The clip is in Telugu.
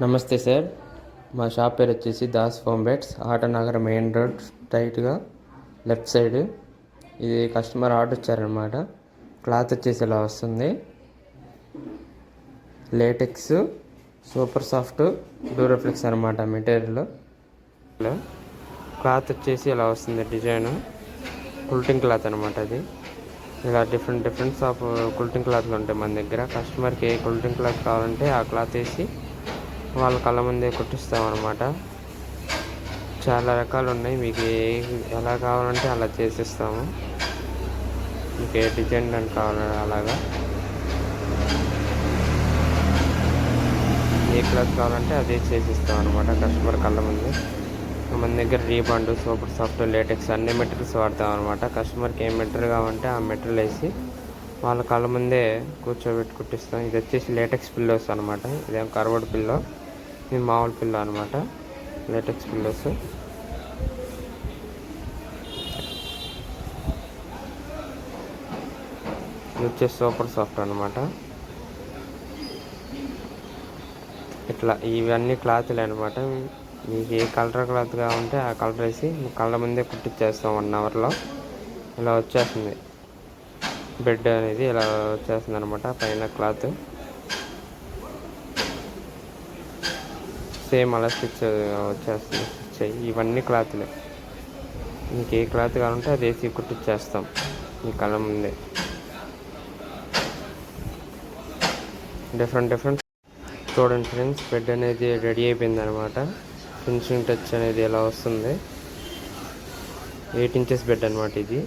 నమస్తే సార్. మా షాప్ పేరు వచ్చేసి Das foam beds, Autonagar main road స్ట్రైట్గా లెఫ్ట్ సైడ్. ఇది కస్టమర్ ఆర్డర్ ఇచ్చారనమాట. క్లాత్ వచ్చేసి ఇలా వస్తుంది. లేటెక్స్ సూపర్ సాఫ్ట్ డ్యూరోఫ్లెక్స్ అనమాట మెటీరియల్. క్లాత్ వచ్చేసి ఇలా వస్తుంది. డిజైన్ కుల్టింగ్ క్లాత్ అనమాట. అది ఇలా డిఫరెంట్ ఆఫ్ కుల్టింగ్ క్లాత్లు ఉంటాయి మన దగ్గర. కస్టమర్కి ఏ కుల్టింగ్ క్లాత్ కావాలంటే ఆ క్లాత్ వేసి వాళ్ళ కళ్ళ ముందే కుట్టిస్తామన్నమాట. చాలా రకాలు ఉన్నాయి. మీకు ఎలా కావాలంటే అలా చేసిస్తాము. మీకు ఏ డిజైన్ అని కావాలంటే అలాగా, ఏ క్లాత్ కావాలంటే అదే చేసిస్తాం అనమాట కస్టమర్ కళ్ళ ముందు. మన దగ్గర రీబాండ్, సూపర్ సాఫ్ట్, లేటెక్స్ అన్ని మెటీరియల్స్ వాడతాం అనమాట. కస్టమర్కి ఏ మెటీరియల్ కావాలంటే ఆ మెటీరియల్ వేసి వాళ్ళ కళ్ళ ముందే కూర్చోబెట్టి కుట్టిస్తాం. ఇది వచ్చేసి లేటెక్స్ పిల్లోస్ అనమాట. ఇదేం కర్వర్డ్ పిల్లో, ఇది మామూలు పిల్లో అనమాట. Latex pillows. ఇది వచ్చేసి సూపర్ సాఫ్ట్ అనమాట. ఇట్లా ఇవన్నీ క్లాత్లే అనమాట. మీకు ఏ కలర్ క్లాత్ కావాలంటే ఆ కలర్ వేసి కళ్ళ ముందే కుట్టిచ్చేస్తాం 1 అవర్లో. ఇలా వచ్చేస్తుంది బెడ్ అనేది, ఇలా వచ్చేస్తుంది అనమాట. పైన క్లాత్ సేమ్ అలా స్టిచ్ వచ్చేస్తుంది. స్టిచ్ ఇవన్నీ క్లాత్లే. మీకు ఏ క్లాత్ కావాలంటే అది వేసి కుట్టిచ్చేస్తాం మీ కళ్ళ ముందే. డిఫరెంట్ చూడండి ఫ్రెండ్స్, బెడ్ అనేది రెడీ అయిపోయింది అనమాట. ఫినిషింగ్ టచ్ అనేది ఎలా వస్తుంది. 8 ఇంచెస్ బెడ్ అనమాట ఇది.